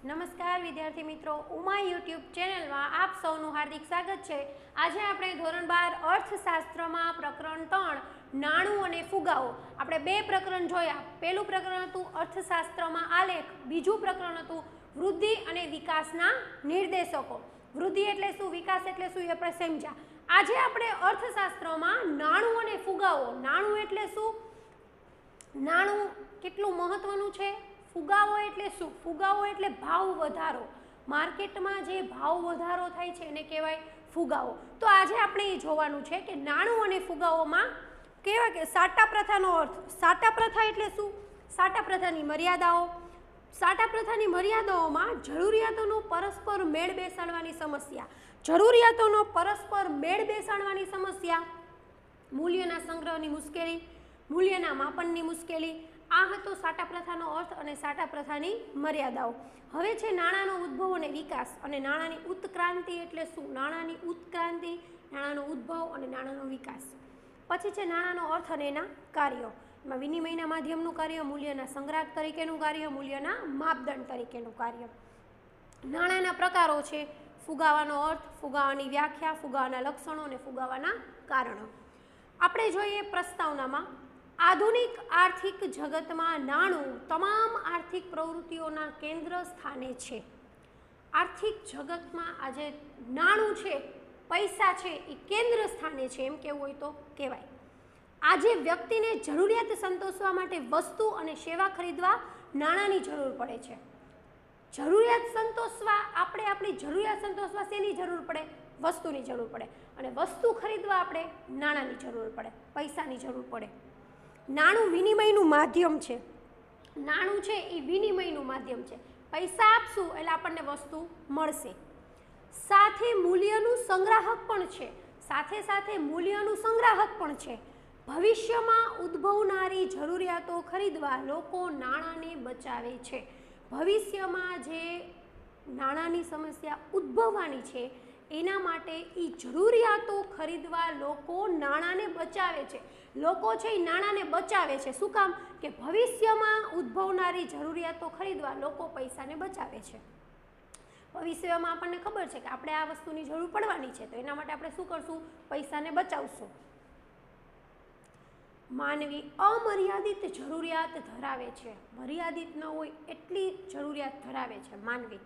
નમસ્કાર વિદ્યાર્થી મિત્રો, ઉમા યુટ્યુબ ચેનલમાં આપ સૌનું હાર્દિક સ્વાગત છે। આજે આપણે ધોરણ 12 અર્થશાસ્ત્રમાં પ્રકરણ 3 નાણું અને ફુગાવો આપણે બે પ્રકરણ જોયા। પહેલું પ્રકરણ હતું અર્થશાસ્ત્રમાં આલેખ, બીજું પ્રકરણ હતું વૃદ્ધિ અને વિકાસના નિર્દેશકો। વૃદ્ધિ એટલે શું, વિકાસ એટલે શું એ આપણે સમજ્યા। આજે આપણે અર્થશાસ્ત્રમાં નાણું અને ફુગાવો, નાણું એટલે શું, નાણું કેટલું મહત્વનું છે, ફુગાવો એટલે શું, ફુગાવો એટલે ભાવ વધારો, માર્કેટમાં જે ભાવ વધારો થાય છે એને કહેવાય ફુગાવો। તો આજે આપણે એ જોવાનું છે કે નાણું અને ફુગાવોમાં કહેવાય કે સાટા પ્રથાનો અર્થ, સાટા પ્રથા એટલે શું, સાટા પ્રથાની મર્યાદાઓ, સાટા પ્રથાની મર્યાદાઓમાં જરૂરિયાતોનો પરસ્પર મેળ બેસાડવાની સમસ્યા, જરૂરિયાતોનો પરસ્પર મેળ બેસાડવાની સમસ્યા, મૂલ્યના સંગ્રહની મુશ્કેલી, મૂલ્યના માપનની મુશ્કેલી, આ હતો સાટા પ્રથાનો અર્થ અને સાટા પ્રથાની મર્યાદાઓ। હવે છે નાણાંનો ઉદ્ભવ અને વિકાસ અને નાણાંની ઉત્ક્રાંતિ એટલે શું, નાણાંની ઉત્ક્રાંતિ, નાણાંનો ઉદ્ભવ અને નાણાંનો વિકાસ। પછી છે નાણાંનો અર્થ અને એના કાર્યો, એમાં વિનિમયના માધ્યમનું કાર્ય, મૂલ્યના સંગ્રાહક તરીકેનું કાર્ય, મૂલ્યના માપદંડ તરીકેનું કાર્ય। નાણાંના પ્રકારો છે ફુગાવાનો અર્થ, ફુગાવાની વ્યાખ્યા, ફુગાવાના લક્ષણો અને ફુગાવાના કારણો। આપણે જોઈએ પ્રસ્તાવનામાં, આધુનિક આર્થિક જગતમાં નાણું તમામ આર્થિક પ્રવૃત્તિઓના કેન્દ્ર સ્થાને છે। આર્થિક જગતમાં આજે નાણું છે, પૈસા છે, એ કેન્દ્ર સ્થાને છે એમ કહેવું હોય તો કહેવાય। આજે વ્યક્તિને જરૂરિયાત સંતોષવા માટે વસ્તુ અને સેવા ખરીદવા નાણાંની જરૂર પડે છે। જરૂરિયાત સંતોષવા, આપણે આપણી જરૂરિયાત સંતોષવા શેની જરૂર પડે, વસ્તુની જરૂર પડે, અને વસ્તુ ખરીદવા આપણે નાણાંની જરૂર પડે, પૈસાની જરૂર પડે। નાણું વિનિમયનું માધ્યમ છે, નાણું છે એ વિનિમયનું માધ્યમ છે, પૈસા આપશું એટલે આપણને વસ્તુ મળશે, સાથે મૂલ્યનું સંગ્રાહક પણ છે, સાથે સાથે મૂલ્યનું સંગ્રાહક પણ છે। ભવિષ્યમાં ઉદ્ભવનારી જરૂરિયાતો ખરીદવા લોકો નાણાંને બચાવે છે। ભવિષ્યમાં જે નાણાંની સમસ્યા ઉદ્ભવવાની છે એના માટે એ જરૂરિયાતો ખરીદવા લોકો નાણાંને બચાવે છે। લોકો છે એ નાણાંને બચાવે છે, શું કામ, કે ભવિષ્યમાં ઉદ્ભવનારી જરૂરિયાતો ખરીદવા લોકો પૈસાને બચાવે છે। ભવિષ્યમાં આપણને ખબર છે કે આપણે આ વસ્તુની જરૂર પડવાની છે, તો એના માટે આપણે શું કરશું, પૈસાને બચાવશું। માનવી અમર્યાદિત જરૂરિયાત ધરાવે છે, મર્યાદિત ન હોય એટલી જરૂરિયાત ધરાવે છે માનવી।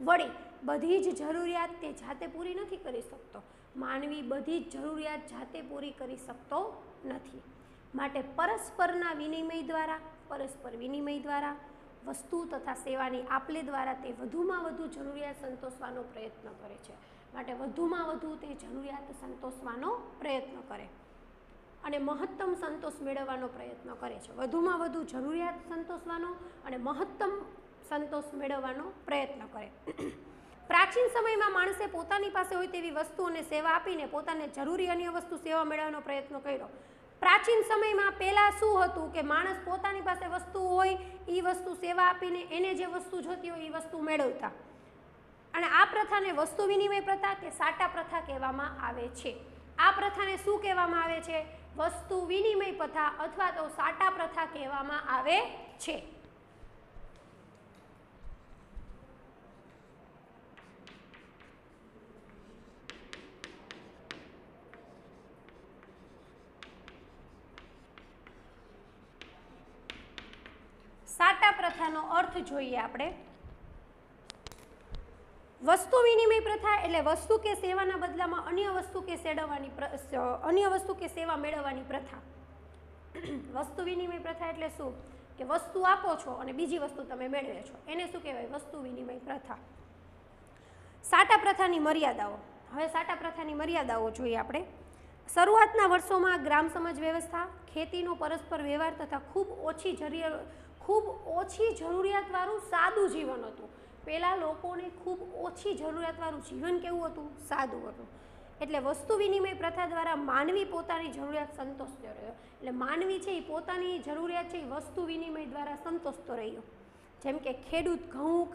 વળી બધી જ જરૂરિયાત તે જાતે પૂરી નથી કરી શકતો, માનવી બધી જ જરૂરિયાત જાતે પૂરી કરી શકતો નથી, માટે પરસ્પરના વિનિમય દ્વારા, પરસ્પર વિનિમય દ્વારા, વસ્તુ તથા સેવાની આપલે દ્વારા તે વધુમાં વધુ જરૂરિયાત સંતોષવાનો પ્રયત્ન કરે છે, માટે વધુમાં વધુ તે જરૂરિયાત સંતોષવાનો પ્રયત્ન કરે અને મહત્તમ સંતોષ મેળવવાનો પ્રયત્ન કરે છે, વધુમાં વધુ જરૂરિયાત સંતોષવાનો અને મહત્તમ સંતોષ મેળવવાનો પ્રયત્ન કરે। પ્રાચીન સમયમાં માણસે પોતાની પાસે હોય તેવી વસ્તુ અને સેવા આપીને પોતાને જરૂરી અન્ય વસ્તુ સેવા મેળવવાનો પ્રયત્ન કર્યો। પ્રાચીન સમયમાં પહેલાં શું હતું કે માણસ પોતાની પાસે વસ્તુ હોય એ વસ્તુ સેવા આપીને એને જે વસ્તુ જોતી હોય એ વસ્તુ મેળવતા, અને આ પ્રથાને વસ્તુ વિનિમય પ્રથા કે સાટા પ્રથા કહેવામાં આવે છે। આ પ્રથાને શું કહેવામાં આવે છે, વસ્તુ વિનિમય પ્રથા અથવા તો સાટા પ્રથા કહેવામાં આવે છે। સાટા પ્રથાનો અર્થ જોઈએ આપણે, વસ્તુ વિનિમય પ્રથા એટલે વસ્તુ કે સેવાના બદલામાં અન્ય વસ્તુ કે સેવા મેળવવાની પ્રથા। વસ્તુ વિનિમય પ્રથા એટલે શું, કે વસ્તુ આપો છો અને બીજી વસ્તુ તમે મેળવે છો, એને શું કહેવાય, વસ્તુ વિનિમય પ્રથા। સાટા પ્રથાની મર્યાદાઓ, હવે સાટા પ્રથાની મર્યાદાઓ જોઈએ આપણે। શરૂઆતના વર્ષોમાં ગ્રામ સમાજ વ્યવસ્થા, ખેતીનો પરસ્પર વ્યવહાર તથા ખૂબ ઓછી જરૂરિયાતવાળું સાદું જીવન હતું। પહેલાં લોકોને ખૂબ ઓછી જરૂરિયાતવાળું જીવન કેવું હતું, સાદું હતું, એટલે વસ્તુ વિનિમય પ્રથા દ્વારા માનવી પોતાની જરૂરિયાત સંતોષતો રહ્યો, એટલે માનવી છે એ પોતાની જરૂરિયાત છે એ વસ્તુ વિનિમય દ્વારા સંતોષતો રહ્યો। જેમ કે ખેડૂત ઘઉં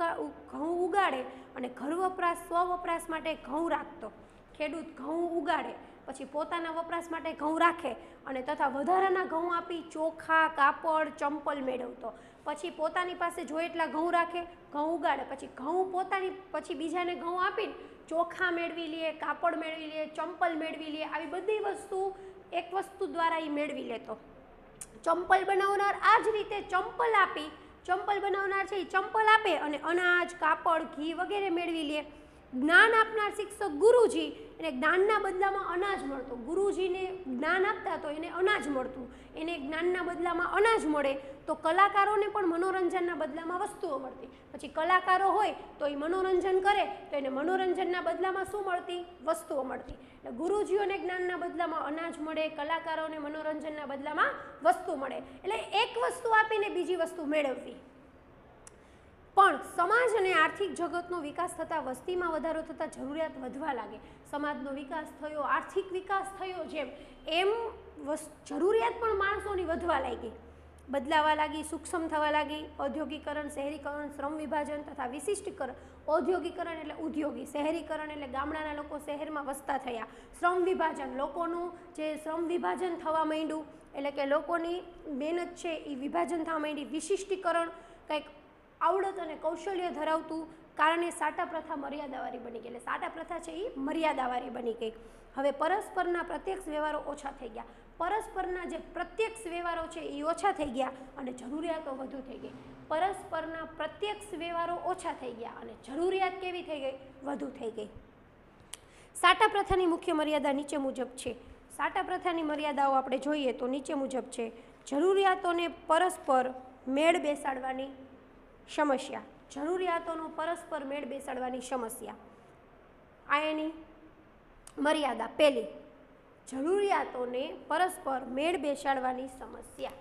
ઉગાડે અને ઘર વપરાશ, સ્વ વપરાશ માટે ઘઉં રાખતો, ખેડૂત ઘઉં ઉગાડે પછી પોતાના વપરાશ માટે ઘઉં રાખે અને તથા વધારાના ઘઉં આપી ચોખા, કાપડ, ચંપલ મેળવતો. પછી પોતાની પાસે જો એટલા ઘઉં રાખે, ઘઉં ઉગાડે, પછી ઘઉં પોતાની, પછી બીજાને ઘઉં આપીને ચોખા મેળવી લે, કાપડ મેળવી લે, ચંપલ મેળવી લે. આવી બધી વસ્તુ એક વસ્તુ દ્વારા એ મેળવી લેતો. ચંપલ બનાવનાર આ જ રીતે ચંપલ આપી, ચંપલ બનાવનાર છે એ ચંપલ આપે અને અનાજ, કાપડ, ઘી વગેરે મેળવી લે. જ્ઞાન આપનાર શિક્ષક ગુરુજી, એને જ્ઞાનના બદલામાં અનાજ મળતો. ગુરુજીને જ્ઞાન આપતા તો એને અનાજ મળતું, એને જ્ઞાનના બદલામાં અનાજ મળે. તો કલાકારોને પણ મનોરંજનના બદલામાં વસ્તુઓ મળતી. પછી કલાકારો હોય તો એ મનોરંજન કરે તો એને મનોરંજનના બદલામાં શું મળતી? વસ્તુઓ મળતી. એટલે ગુરુજીઓને જ્ઞાનના બદલામાં અનાજ મળે, કલાકારોને મનોરંજનના બદલામાં વસ્તુ મળે. એટલે એક વસ્તુ આપીને બીજી વસ્તુ મેળવવી. પણ સમાજ અને આર્થિક જગતનો વિકાસ થતાં, વસ્તીમાં વધારો થતાં જરૂરિયાત વધવા લાગે. સમાજનો વિકાસ થયો, આર્થિક વિકાસ થયો, એમ જરૂરિયાત પણ માણસોની વધવા લાગી, બદલાવા લાગી, સૂક્ષ્મ થવા લાગી. ઔદ્યોગિકરણ, શહેરીકરણ, શ્રમ વિભાજન તથા વિશિષ્ટીકરણ. ઔદ્યોગિકરણ એટલે ઉદ્યોગી, શહેરીકરણ એટલે ગામડાના લોકો શહેરમાં વસતા થયા. શ્રમ વિભાજન, લોકોનું જે શ્રમ વિભાજન થવા માંડ્યું, એટલે કે લોકોની મહેનત છે એ વિભાજન થવા માંડી. વિશિષ્ટીકરણ, કંઈક આવડત અને કૌશલ્ય ધરાવતું, કારણે સાટા પ્રથા મર્યાદાવાળી બની ગઈ. એટલે સાટા પ્રથા છે એ મર્યાદાવાળી બની ગઈ. હવે પરસ્પરના પ્રત્યક્ષ વ્યવહારો ઓછા થઈ ગયા. પરસ્પરના જે પ્રત્યક્ષ વ્યવહારો છે એ ઓછા થઈ ગયા અને જરૂરિયાતો વધુ થઈ ગઈ. પરસ્પરના પ્રત્યક્ષ વ્યવહારો ઓછા થઈ ગયા અને જરૂરિયાત કેવી થઈ ગઈ? વધુ થઈ ગઈ. સાટા પ્રથાની મુખ્ય મર્યાદા નીચે મુજબ છે. સાટા પ્રથાની મર્યાદાઓ આપણે જોઈએ તો નીચે મુજબ છે. જરૂરિયાતોને પરસ્પર મેળ બેસાડવાની સમસ્યા. જરૂરિયાતોનો પરસ્પર મેળ બેસાડવાની સમસ્યા. આ એની મર્યાદા પહેલી. જરૂરિયાતોને પરસ્પર મેળ બેસાડવાની સમસ્યા.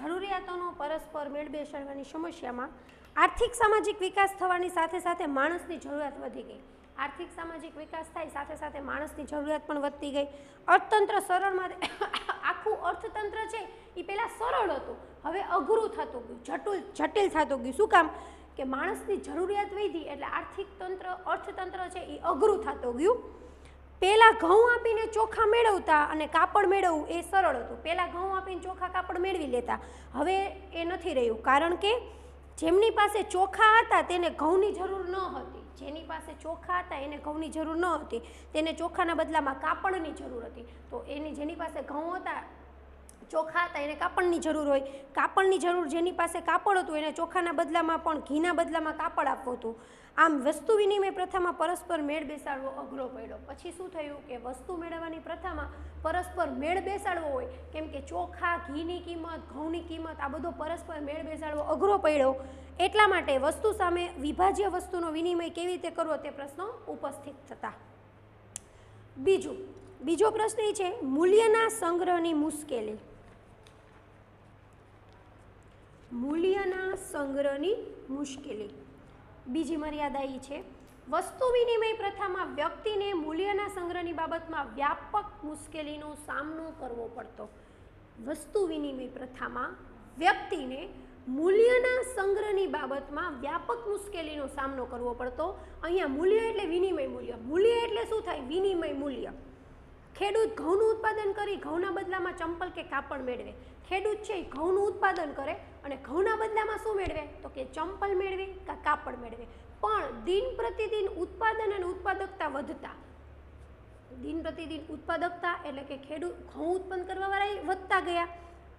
જરૂરિયાતોનો પરસ્પર મેળ બેસાડવાની સમસ્યામાં આર્થિક સામાજિક વિકાસ થવાની સાથે સાથે માણસની જરૂરિયાત વધી ગઈ. આર્થિક સામાજિક વિકાસ થાય સાથે સાથે માણસની જરૂરિયાત પણ વધતી ગઈ. અર્થતંત્ર સરળમાં આખું અર્થતંત્ર છે એ પહેલાં સરળ હતું, હવે અઘરું થતું ગયું, જટિલ થતું ગયું. શું કામ? કે માણસની જરૂરિયાત વધી એટલે અર્થતંત્ર છે એ અઘરું થતું ગયું. પહેલાં ઘઉં આપીને ચોખા મેળવતા અને કાપડ મેળવવું એ સરળ હતું. પહેલાં ઘઉં આપીને ચોખા, કાપડ મેળવી લેતા. હવે એ નથી રહ્યું, કારણ કે જેમની પાસે ચોખા હતા તેને ઘઉંની જરૂર ન હતી. જેની પાસે ચોખા હતા એને ઘઉંની જરૂર ન હતી, તેને ચોખાના બદલામાં કાપડની જરૂર હતી. તો જેની પાસે ઘઉં હતા, ચોખા હતા, એને કાપડની જરૂર હોય. કાપડની જરૂર જેની પાસે કાપડ હતું એને ચોખાના બદલામાં પણ ઘીના બદલામાં કાપડ આપવું હતું. આમ વસ્તુ વિનિમય પ્રથામાં પરસ્પર મેળ બેસાડવો અઘરો પડ્યો. પછી શું થયું કે વસ્તુ મેળવવાની પ્રથામાં પરસ્પર મેળ બેસાડવો હોય, કેમ કે ચોખા, ઘીની કિંમત, ઘઉંની કિંમત, આ બધો પરસ્પર મેળ બેસાડવો અઘરો પડ્યો. એટલા માટે વસ્તુ સામે વિભાજ્ય વસ્તુનો વિનિમય કેવી રીતે કરવો તે પ્રશ્નો ઉપસ્થિત થતા. બીજો પ્રશ્ન એ છે મૂલ્યના સંગ્રહની મુશ્કેલી. મૂલ્યના સંગ્રહની મુશ્કેલી. બીજી મર્યાદા એ છે વસ્તુ વિનિમય પ્રથામાં વ્યક્તિને મૂલ્યના સંગ્રહની બાબતમાં વ્યાપક મુશ્કેલીનો સામનો કરવો પડતો. વસ્તુ વિનિમય પ્રથામાં વ્યક્તિને મૂલ્યના સંગ્રહની બાબતમાં વ્યાપક મુશ્કેલીનો સામનો કરવો પડતો. અહીંયા મૂલ્ય એટલે વિનિમય મૂલ્ય. મૂલ્ય એટલે શું થાય? વિનિમય મૂલ્ય. ખેડૂત ઘઉંનું ઉત્પાદન કરી ઘઉંના બદલામાં ચંપલ કે કાપડ મેળવે. ખેડૂત છે ઘઉંનું ઉત્પાદન કરે અને ઘઉંના બદલામાં શું મેળવે? તો કે ચંપલ મેળવે કે કાપડ મેળવે. પણ દિન પ્રતિદિન ઉત્પાદન અને ઉત્પાદકતા વધતા. દિન પ્રતિદિન ઉત્પાદકતા એટલે કે ખેડૂત ઘઉં ઉત્પન્ન કરવાવાળા વધતા ગયા.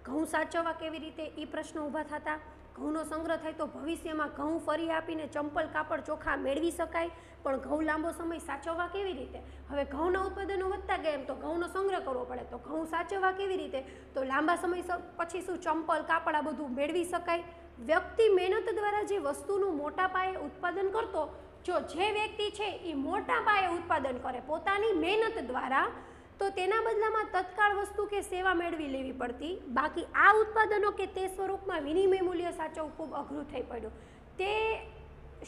ઘઉં સાચવવા કેવી રીતે એ પ્રશ્નો ઊભા થતા. ઘઉંનો સંગ્રહ થાય તો ભવિષ્યમાં ઘઉં ફરી આપીને ચંપલ, કાપડ, ચોખા મેળવી શકાય, પણ ઘઉં લાંબો સમય સાચવવા કેવી રીતે? હવે ઘઉંના ઉત્પાદનો વધતા ગયા એમ તો ઘઉંનો સંગ્રહ કરવો પડે, તો ઘઉં સાચવવા કેવી રીતે? તો લાંબા સમય પછી શું ચંપલ, કાપડ આ બધું મેળવી શકાય. વ્યક્તિ મહેનત દ્વારા જે વસ્તુનું મોટા પાયે ઉત્પાદન કરતો, જો જે વ્યક્તિ છે એ મોટા પાયે ઉત્પાદન કરે પોતાની મહેનત દ્વારા, તો તેના બદલામાં તત્કાળ વસ્તુ કે સેવા મેળવી લેવી પડતી. બાકી આ ઉત્પાદનો કે તે સ્વરૂપમાં વિનિમય મૂલ્ય સાચવવું ખૂબ અઘરું થઈ પડ્યું. તે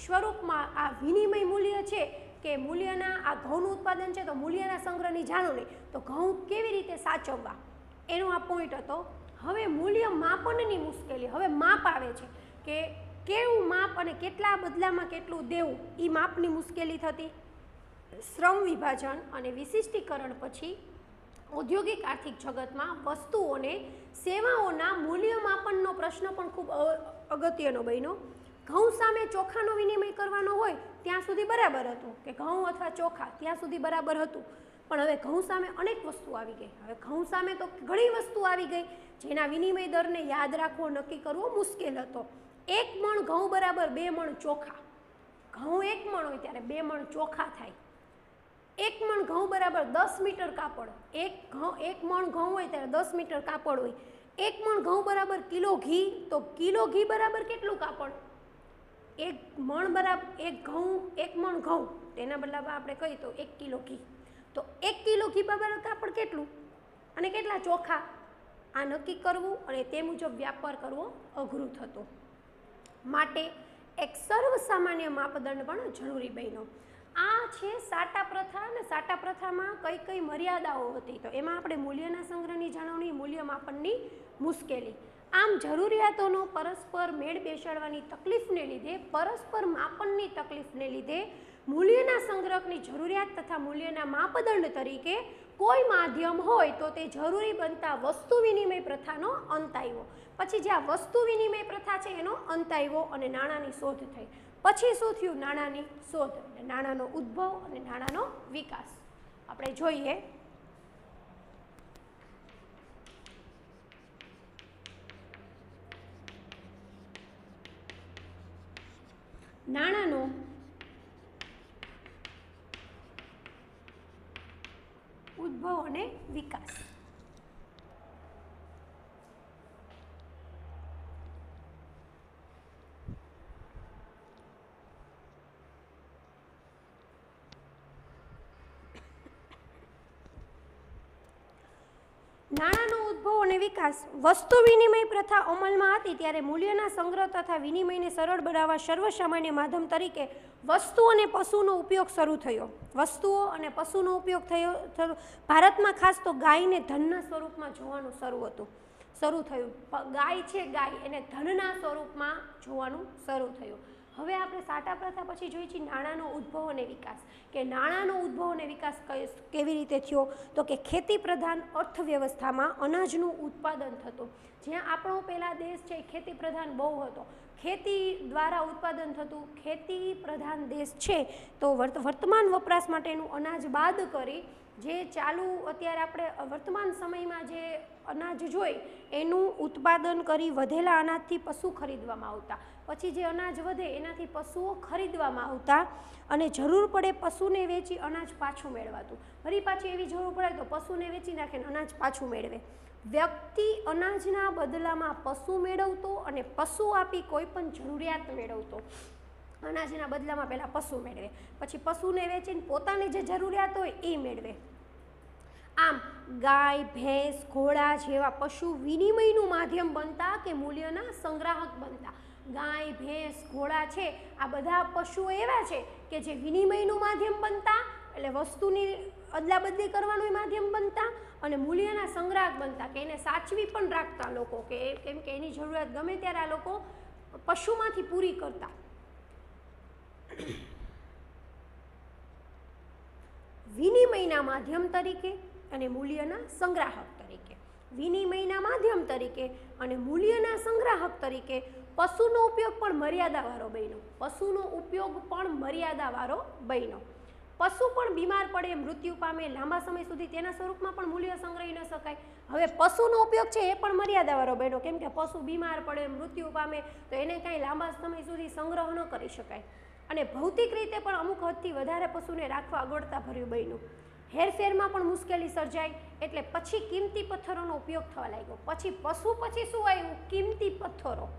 સ્વરૂપમાં આ વિનિમય મૂલ્ય છે કે મૂલ્યના આ ઘઉંનું ઉત્પાદન છે તો મૂલ્યના સંગ્રહની જાળવણી, તો ઘઉં કેવી રીતે સાચવવા એનો આ પોઈન્ટ હતો. હવે મૂલ્ય માપનની મુશ્કેલી, હવે માપ આવે છે કે કેવું માપ અને કેટલા બદલામાં કેટલું દેવું, એ માપની મુશ્કેલી થતી. શ્રમ વિભાજન અને વિશિષ્ટીકરણ પછી ઔદ્યોગિક આર્થિક જગતમાં વસ્તુઓને સેવાઓના મૂલ્યમાપનનો પ્રશ્ન પણ ખૂબ અગત્યનો બન્યો. ઘઉં સામે ચોખાનો વિનિમય કરવાનો હોય ત્યાં સુધી બરાબર હતું કે ઘઉં અથવા ચોખા ત્યાં સુધી બરાબર હતું, પણ હવે ઘઉં સામે અનેક વસ્તુ આવી ગઈ. હવે ઘઉં સામે તો ઘણી વસ્તુ આવી ગઈ જેના વિનિમય દરને યાદ રાખવો, નક્કી કરવો મુશ્કેલ હતો. 1 મણ ઘઉં બરાબર 2 મણ ચોખા. ઘઉં 1 મણ હોય ત્યારે 2 મણ ચોખા થાય. 1 મણ ઘઉં બરાબર 10 મીટર કાપડ. 1 મણ ઘઉં હોય ત્યારે 10 મીટર કાપડ હોય. 1 મણ ઘઉં બરાબર કિલો ઘી, તો કિલો ઘી બરાબર કેટલું કાપડ? 1 મણ બરાબર 1 મણ ઘઉં તેના બદલામાં આપણે કહીએ તો 1 કિલો ઘી, તો 1 કિલો ઘી બરાબર કાપડ કેટલું અને કેટલા ચોખા, આ નક્કી કરવું અને તે મુજબ વ્યાપાર કરવો અઘરું થતું. માટે એક સર્વસામાન્ય માપદંડ પણ જરૂરી બન્યો. આ છે સાટા પ્રથા, અને સાટા પ્રથામાં કઈ કઈ મર્યાદાઓ હતી, તો એમાં આપણે મૂલ્યના સંગ્રહની જાળવણી, મૂલ્ય માપનની મુશ્કેલી. આમ જરૂરિયાતોનો પરસ્પર મેળ બેસાડવાની તકલીફને લીધે, પરસ્પર માપનની તકલીફને લીધે મૂલ્યના સંગ્રહની જરૂરિયાત તથા મૂલ્યના માપદંડ તરીકે કોઈ માધ્યમ હોય તો તે જરૂરી બનતા વસ્તુ વિનિમય પ્રથાનો અંત આવ્યો. પછી જે આ વસ્તુ વિનિમય પ્રથા છે એનો અંત આવ્યો અને નાણાંની શોધ થઈ. પછી શું થયું? નાણાંની શોધ, નાણાંનો ઉદ્ભવ અને નાણાંનો વિકાસ. આપણે જોઈએ નાણાંનો ઉદ્ભવ અને વિકાસ. નાણાંનો ઉદ્ભવ અને વિકાસ. વસ્તુ વિનિમય પ્રથા અમલમાં હતી ત્યારે મૂલ્યના સંગ્રહ તથા વિનિમયને સરળ બનાવવા સર્વસામાન્ય માધ્યમ તરીકે વસ્તુ અને પશુનો ઉપયોગ શરૂ થયો. વસ્તુઓ અને પશુનો ઉપયોગ થયો. ભારતમાં ખાસ તો ગાયને ધનના સ્વરૂપમાં જોવાનું શરૂ થયું. ગાય છે, ગાય એને ધનના સ્વરૂપમાં જોવાનું શરૂ થયું. હવે આપણે સાટા પ્રથા પછી જોઈએ છીએ નાણાંનો ઉદ્ભવ અને વિકાસ, કે નાણાંનો ઉદ્ભવ અને વિકાસ કેવી રીતે થયો, તો કે ખેતી પ્રધાન અર્થવ્યવસ્થામાં અનાજનું ઉત્પાદન થતું. જ્યાં આપણો પહેલા દેશ છે ખેતી પ્રધાન બહુ હતો, ખેતી દ્વારા ઉત્પાદન થતું, ખેતી પ્રધાન દેશ છે, તો વર્તમાન વપરાશ માટેનું અનાજ બાદ કરી જે ચાલુ અત્યારે આપણે વર્તમાન સમયમાં જે અનાજ જોઈ એનું ઉત્પાદન કરી વધેલા અનાજથી પશુ ખરીદવામાં આવતા. પછી જે અનાજ વધે એનાથી પશુઓ ખરીદવામાં આવતા અને જરૂર પડે પશુને વેચી અનાજ પાછું મેળવાતું. ફરી પાછી એવી જરૂર પડે તો પશુને વેચી નાખે ને અનાજ પાછું મેળવે. વ્યક્તિ અનાજના બદલામાં પશુ મેળવતો અને પશુ આપી કોઈ પણ જરૂરિયાત મેળવતો. અનાજના બદલામાં પહેલાં પશુ મેળવે, પછી પશુને વેચીને પોતાની જે જરૂરિયાત હોય એ મેળવે. આમ ગાય, ભેંસ, ઘોડા જેવા પશુ વિનિમયનું માધ્યમ બનતા કે મૂલ્યના સંગ્રાહક બનતા. ગાય, ભેંસ, ઘોડા છે, આ બધા પશુઓ એવા છે કે જે વિનિમયનું માધ્યમ બનતા, એટલે વસ્તુની અદલાબદલી કરવાનું માધ્યમ બનતા અને મૂલ્યના સંગ્રાહક બનતા, કે એને સાચવી પણ રાખતા લોકો, કે કેમ કે એની જરૂરિયાત ગમે ત્યારે આ લોકો પશુમાંથી પૂરી કરતા. વિનિમયના માધ્યમ તરીકે અને મૂલ્યના સંગ્રાહક તરીકે. વિનિમયના માધ્યમ તરીકે અને મૂલ્યના સંગ્રાહક તરીકે પશુનો ઉપયોગ પણ મર્યાદાવાળો બન્યો. પશુનો ઉપયોગ પણ મર્યાદાવાળો બન્યો. પશુ પણ બીમાર પડે, મૃત્યુ પામે, લાંબા સમય સુધી તેના સ્વરૂપમાં પણ મૂલ્ય સંગ્રહી ન શકાય. હવે પશુનો ઉપયોગ છે એ પણ મર્યાદાવાળો બન્યો, કેમ કે પશુ બીમાર પડે, મૃત્યુ પામે તો એને કાંઈ લાંબા સમય સુધી સંગ્રહ ન કરી શકાય. અને ભૌતિક રીતે પણ અમુક હદથી વધારે પશુને રાખવા અગવડતાભર્યું બન્યું. હેરફેરમાં પણ મુશ્કેલી સર્જાય, એટલે પછી કિંમતી પથ્થરોનો ઉપયોગ થવા લાગ્યો. પછી શું આવ્યું? કિંમતી પથ્થરો.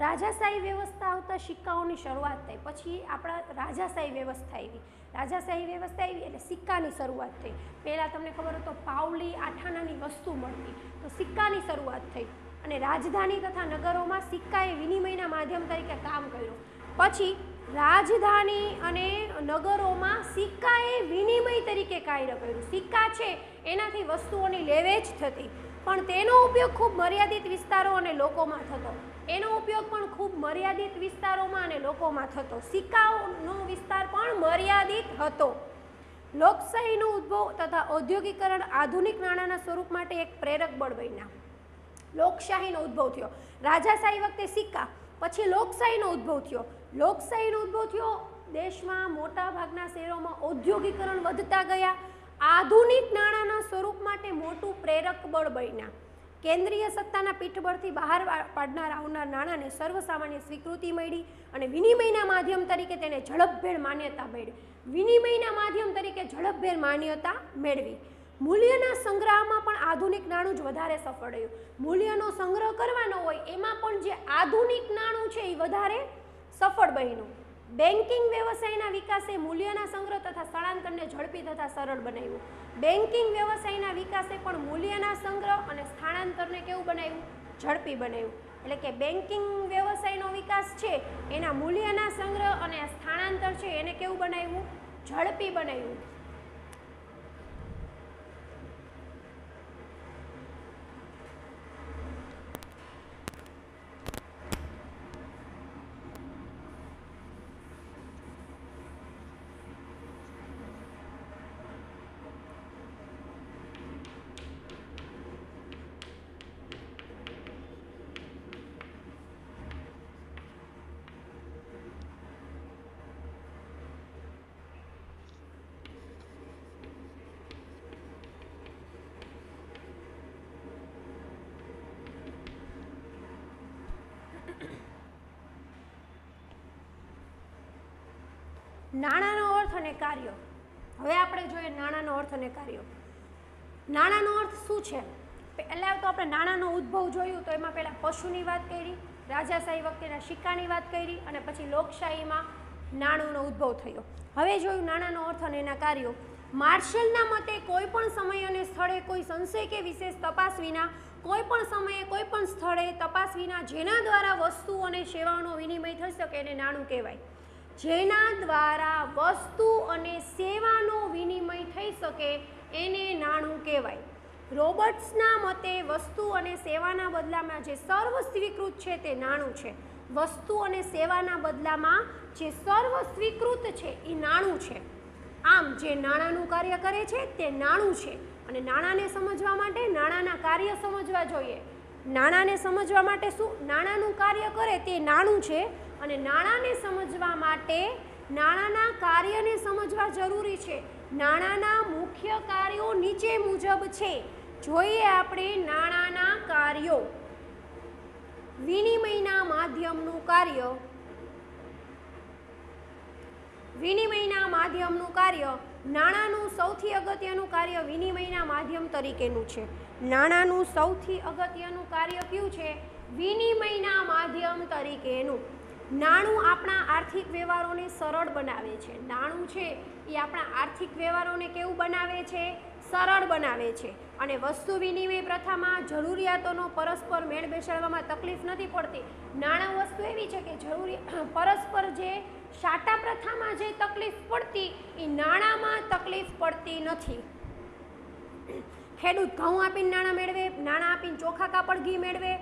રાજાશાહી વ્યવસ્થા આવતા સિક્કાઓની શરૂઆત થઈ. પછી આપણા રાજાશાહી વ્યવસ્થા આવી. રાજાશાહી વ્યવસ્થા આવી એટલે સિક્કાની શરૂઆત થઈ. પહેલાં તમને ખબર હોય તો પાવલી, આઠાણાની વસ્તુ મળતી, તો સિક્કાની શરૂઆત થઈ. અને રાજધાની તથા નગરોમાં સિક્કાએ વિનિમયના માધ્યમ તરીકે કામ કર્યું. પછી રાજધાની અને નગરોમાં સિક્કાએ વિનિમય તરીકે કાર્ય કર્યું. સિક્કા છે એનાથી વસ્તુઓની લેવેચ થતી, પણ તેનો ઉપયોગ ખૂબ મર્યાદિત વિસ્તારો અને લોકોમાં થતો. એનો ઉપયોગ પણ ખૂબ મર્યાદિત વિસ્તારોમાં અને લોકોમાં થતો. સિક્કાઓનો વિસ્તાર પણ મર્યાદિત હતો. લોકશાહીનો ઉદ્ભવ તથા ઔદ્યોગિકરણ આધુનિક નાણાંના સ્વરૂપ માટે એક પ્રેરક બળ બન્યા. લોકશાહીનો ઉદ્ભવ થયો. રાજાશાહી વખતે સિક્કા, પછી લોકશાહીનો ઉદ્ભવ થયો. લોકશાહીનો ઉદ્ભવ થયો. દેશમાં મોટા ભાગના શહેરોમાં ઔદ્યોગિકરણ વધતા ગયા. આધુનિક નાણાંના સ્વરૂપ માટે મોટું પ્રેરક બળ બન્યા. કેન્દ્રીય સત્તાના પીઠબળથી બહાર પાડનાર આવનાર નાણાંને સર્વસામાન્ય સ્વીકૃતિ મળી અને વિનિમયના માધ્યમ તરીકે તેને ઝડપભેર માન્યતા મળી. વિનિમયના માધ્યમ તરીકે ઝડપભેર માન્યતા મેળવી. મૂલ્યના સંગ્રહમાં પણ આધુનિક નાણું જ વધારે સફળ રહ્યું. મૂલ્યનો સંગ્રહ કરવાનો હોય એમાં પણ જે આધુનિક નાણું છે એ વધારે સફળ બન્યું. બેન્કિંગ વ્યવસાયના વિકાસે મૂલ્યના સંગ્રહ તથા સ્થળાંતરને ઝડપી તથા સરળ બનાવ્યું. બેન્કિંગ વ્યવસાયના વિકાસે પણ મૂલ્યના સંગ્રહ અને સ્થળાંતરને કેવું બનાવ્યું? ઝડપી બનાવ્યું. એટલે કે બેન્કિંગ વ્યવસાયનો વિકાસ છે એના મૂલ્યના સંગ્રહ અને સ્થળાંતર છે એને કેવું બનાવ્યું? ઝડપી બનાવ્યું. નાણાંનો અર્થ અને કાર્યો. હવે આપણે જોઈએ નાણાંનો અર્થ અને કાર્યો. નાણાંનો અર્થ શું છે? પહેલાં તો આપણે નાણાંનો ઉદ્ભવ જોયું તો એમાં પહેલાં પશુની વાત કરી, રાજાશાહી વખતેના સિક્કાની વાત કરી અને પછી લોકશાહીમાં નાણુંનો ઉદ્ભવ થયો. હવે જોયું નાણાંનો અર્થ અને એના કાર્યો. માર્શલના મતે કોઈ પણ સમય અને સ્થળે કોઈ સંશય કે વિશેષ તપાસ વિના, કોઈ પણ સમયે કોઈ પણ સ્થળે તપાસ વિના જેના દ્વારા વસ્તુ અને સેવાઓનો વિનિમય થઈ શકે એને નાણું કહેવાય. જેના દ્વારા વસ્તુ અને સેવાનો વિનિમય થઈ શકે એને નાણું કહેવાય. રોબર્ટ્સના મતે વસ્તુ અને સેવાના બદલામાં જે સર્વ સ્વીકૃત છે તે નાણું છે. વસ્તુ અને સેવાના બદલામાં જે સર્વ સ્વીકૃત છે એ નાણું છે. આમ જે નાણાંનું કાર્ય કરે છે તે નાણું છે. અને નાણાંને સમજવા માટે નાણાંના કાર્ય સમજવા જોઈએ. નાણાંને સમજવા માટે શું? નાણાંનું કાર્ય કરે તે નાણું છે અને નાણાંને સમજવા માટે નાણાંના કાર્યને સમજવા જરૂરી છે. નાણાંના મુખ્ય કાર્યો નીચે મુજબ છે. જોઈએ આપણે નાણાંના કાર્યો. વિનિમયના માધ્યમનું કાર્ય. વિનિમયના માધ્યમનું કાર્ય. નાણાંનું સૌથી અગત્યનું કાર્ય વિનિમયના માધ્યમ તરીકેનું છે. નાણાંનું સૌથી અગત્યનું કાર્ય કયું છે? વિનિમયના માધ્યમ તરીકેનું. નાણું આપણા આર્થિક વ્યવહારોને સરળ બનાવે છે. નાણું છે એ આપણા આર્થિક વ્યવહારોને કેવું બનાવે છે? સરળ બનાવે છે. અને વસ્તુ વિનિમય પ્રથામાં જરૂરિયાતોનો પરસ્પર મેળ બેસાડવામાં તકલીફ નથી પડતી. નાણાં વસ્તુ એવી છે કે પરસ્પર જે સાટા પ્રથામાં જે તકલીફ પડતી એ નાણાંમાં તકલીફ પડતી નથી. ખેડૂત ઘઉં આપીને નાણાં મેળવે, નાણાં આપીને ચોખા કાપડ ઘી મેળવે.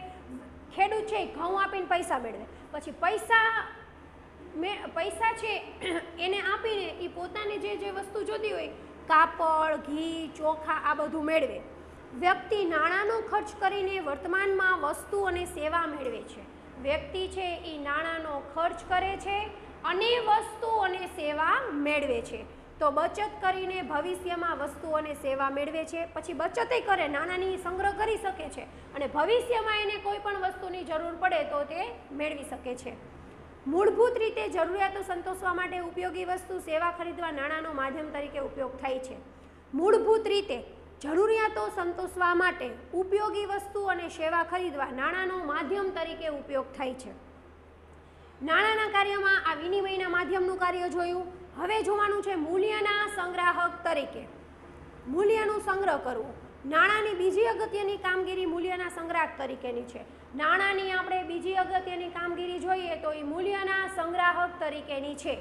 ખેડૂત છે ઘઉં આપીને પૈસા મેળવે, પછી પૈસા છે એને આપીને એ પોતાને જે વસ્તુ જોતી હોય કાપડ ઘી ચોખા આ બધું મેળવે. વ્યક્તિ નાણાંનો ખર્ચ કરીને વર્તમાનમાં વસ્તુ અને સેવા મેળવે છે. વ્યક્તિ છે એ નાણાંનો ખર્ચ કરે છે અને વસ્તુ અને સેવા મેળવે છે. તો બચત કરીને ભવિષ્યમાં વસ્તુ અને સેવા મેળવે છે. પછી બચત કરે, નાણાંની સંગ્રહ કરી શકે છે અને ભવિષ્યમાં એને કોઈ પણ વસ્તુની જરૂર પડે તો તે મેળવી શકે છે. મૂળભૂત રીતે જરૂરિયાતો સંતોષવા માટે ઉપયોગી વસ્તુ સેવા ખરીદવા નાણાંનો માધ્યમ તરીકે ઉપયોગ થાય છે. મૂળભૂત રીતે જરૂરિયાતો સંતોષવા માટે ઉપયોગી વસ્તુ અને સેવા ખરીદવા નાણાંનો માધ્યમ તરીકે ઉપયોગ થાય છે. નાણાંના કાર્યમાં આ વિનિમયના માધ્યમનું કાર્ય જોયું. હવે જોવાનું છે મૂલ્યના સંગ્રાહક તરીકે. મૂલ્યનું સંગ્રહ કરવું. નાણાંની બીજી અગત્યની કામગીરી મૂલ્યના સંગ્રાહક તરીકેની છે. નાણાંની આપણે બીજી અગત્યની કામગીરી જોઈએ તો એ મૂલ્યના સંગ્રાહક તરીકેની છે.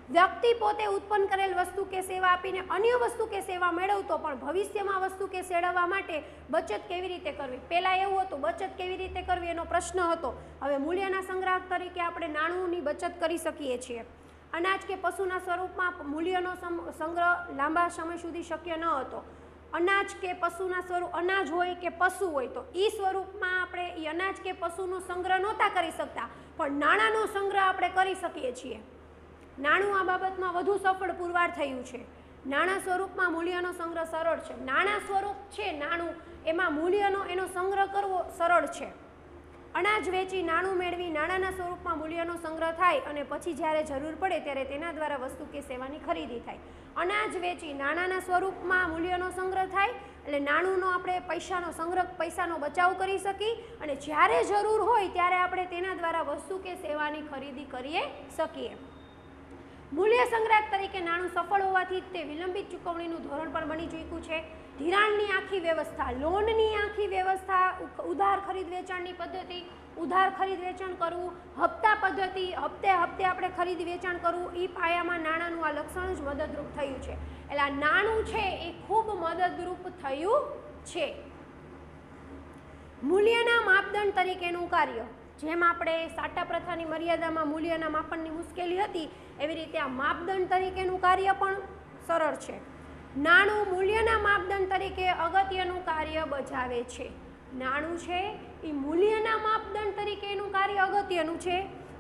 વ્યક્તિ પોતે ઉત્પન્ન કરેલ વસ્તુ કે સેવા આપીને અન્ય વસ્તુ કે સેવા મેળવતો પણ ભવિષ્યમાં વસ્તુ કે સેળવવા માટે બચત કેવી રીતે કરવી. પહેલાં એવું હતું બચત કેવી રીતે કરવી એનો પ્રશ્ન હતો. હવે મૂલ્યના સંગ્રાહક તરીકે આપણે નાણુંની બચત કરી શકીએ છીએ. અનાજ કે પશુના સ્વરૂપમાં મૂલ્યનો સંગ્રહ લાંબા સમય સુધી શક્ય ન હતો. અનાજ કે પશુના સ્વરૂપ અનાજ હોય કે પશુ હોય તો એ સ્વરૂપમાં આપણે એ અનાજ કે પશુનો સંગ્રહ નહોતા કરી શકતા, પણ નાણાંનો સંગ્રહ આપણે કરી શકીએ છીએ. નાણું આ બાબતમાં વધુ સફળ પુરવાર થયું છે. નાણાં સ્વરૂપમાં મૂલ્યનો સંગ્રહ સરળ છે. નાણાં સ્વરૂપ છે નાણું, એમાં મૂલ્યનો એનો સંગ્રહ કરવો સરળ છે. અનાજ વેચી નાણું મેળવી નાણાંના સ્વરૂપમાં મૂલ્યનો સંગ્રહ થાય અને પછી જ્યારે જરૂર પડે ત્યારે તેના દ્વારા વસ્તુ કે સેવાની ખરીદી થાય. અનાજ વેચી નાણાંના સ્વરૂપમાં મૂલ્યનો સંગ્રહ થાય એટલે નાણુંનો આપણે પૈસાનો સંગ્રહ, પૈસાનો બચાવ કરી શકીએ અને જ્યારે જરૂર હોય ત્યારે આપણે તેના દ્વારા વસ્તુ કે સેવાની ખરીદી કરી શકીએ. મૂલ્ય સંગ્રાહક તરીકે નાણું સફળ હોવાથી તે વિલંબિત ચૂકવણીનું ધોરણ પણ બની ચૂક્યું છે. ધિરાણની આખી વ્યવસ્થા, લોનની આખી વ્યવસ્થા, ઉધાર ખરીદ વેચાણની પદ્ધતિ, ઉધાર ખરીદ વેચાણ કરવું, હપ્તા પદ્ધતિ, હપ્તે આપણે ખરીદ વેચાણ કરવું, એ પાયામાં નાણાંનું આ લક્ષણ જ મદદરૂપ થયું છે. એટલે આ નાણું છે એ ખૂબ મદદરૂપ થયું છે. મૂલ્યના માપદંડ તરીકેનું કાર્ય, જેમ આપણે સાટા પ્રથાની મર્યાદામાં મૂલ્યના માપનની મુશ્કેલી હતી એવી રીતે આ માપદંડ તરીકેનું કાર્ય પણ સરળ છે. નાણું મૂલ્યના માપદંડ તરીકે અગત્યનું કાર્ય બજાવે છે. નાણું છે એ મૂલ્યના માપદંડ તરીકેનું કાર્ય અગત્યનું છે.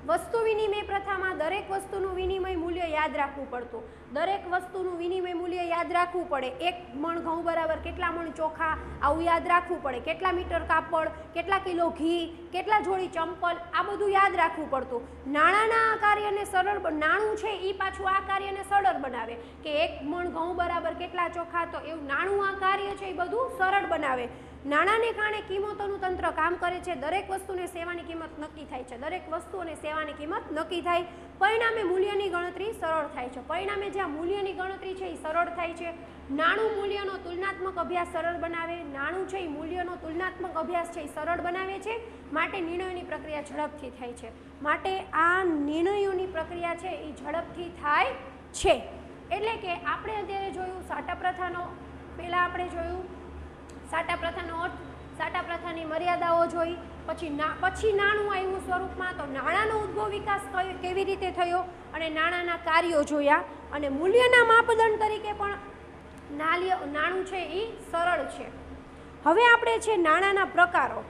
વસ્તુ વિનિમય પ્રથામાં દરેક વસ્તુનું વિનિમય મૂલ્ય યાદ રાખવું પડતું. દરેક વસ્તુનું વિનિમય મૂલ્ય યાદ રાખવું પડે. 1 મણ ઘઉં બરાબર કેટલા મણ ચોખા, આવું યાદ રાખવું પડે. કેટલા મીટર કાપડ, કેટલા કિલો ઘી, કેટલા જોડી ચંપલ, આ બધું યાદ રાખવું પડતું. નાણાંના કાર્યને સરળ, નાણું છે એ પાછું આ કાર્યને સરળ બનાવે કે 1 મણ ઘઉં બરાબર કેટલા ચોખા, તો એવું નાણું આ કાર્ય છે એ બધું સરળ બનાવે. નાણાંને કારણે કિંમતોનું તંત્ર કામ કરે છે. દરેક વસ્તુને સેવાની કિંમત નક્કી થાય છે. દરેક વસ્તુ અને સેવાની કિંમત નક્કી થાય, પરિણામે મૂલ્યની ગણતરી સરળ થાય છે. પરિણામે જ્યાં મૂલ્યની ગણતરી છે એ સરળ થાય છે. નાણું મૂલ્યનો તુલનાત્મક અભ્યાસ સરળ બનાવે. નાણું છે એ મૂલ્યનો તુલનાત્મક અભ્યાસ છે એ સરળ બનાવે છે. માટે નિર્ણયોની પ્રક્રિયા ઝડપથી થાય છે. માટે આ નિર્ણયોની પ્રક્રિયા છે એ ઝડપથી થાય છે. એટલે કે આપણે અત્યારે જોયું સાટા પ્રથાનો, પહેલાં આપણે જોયું સાટા પ્રથાનો અર્થ, સાટા પ્રથાની મર્યાદાઓ જોઈ, પછી નાણું આવ્યું સ્વરૂપમાં, તો નાણાંનો ઉદ્ભવ વિકાસ કેવી રીતે થયો અને નાણાંના કાર્યો જોયા. અને મૂલ્યના માપદંડ તરીકે પણ નાણું છે એ સરળ છે. હવે આપણે છે નાણાંના પ્રકારો,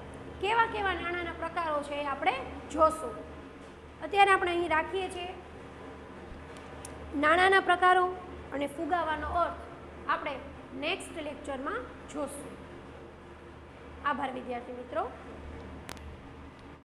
કેવા કેવા નાણાંના પ્રકારો છે એ આપણે જોશું. અત્યારે આપણે અહીં રાખીએ છીએ નાણાંના પ્રકારો અને ફુગાવાનો અર્થ આપણે નેક્સ્ટ લેક્ચરમાં જોશું. આભાર વિદ્યાર્થી મિત્રો.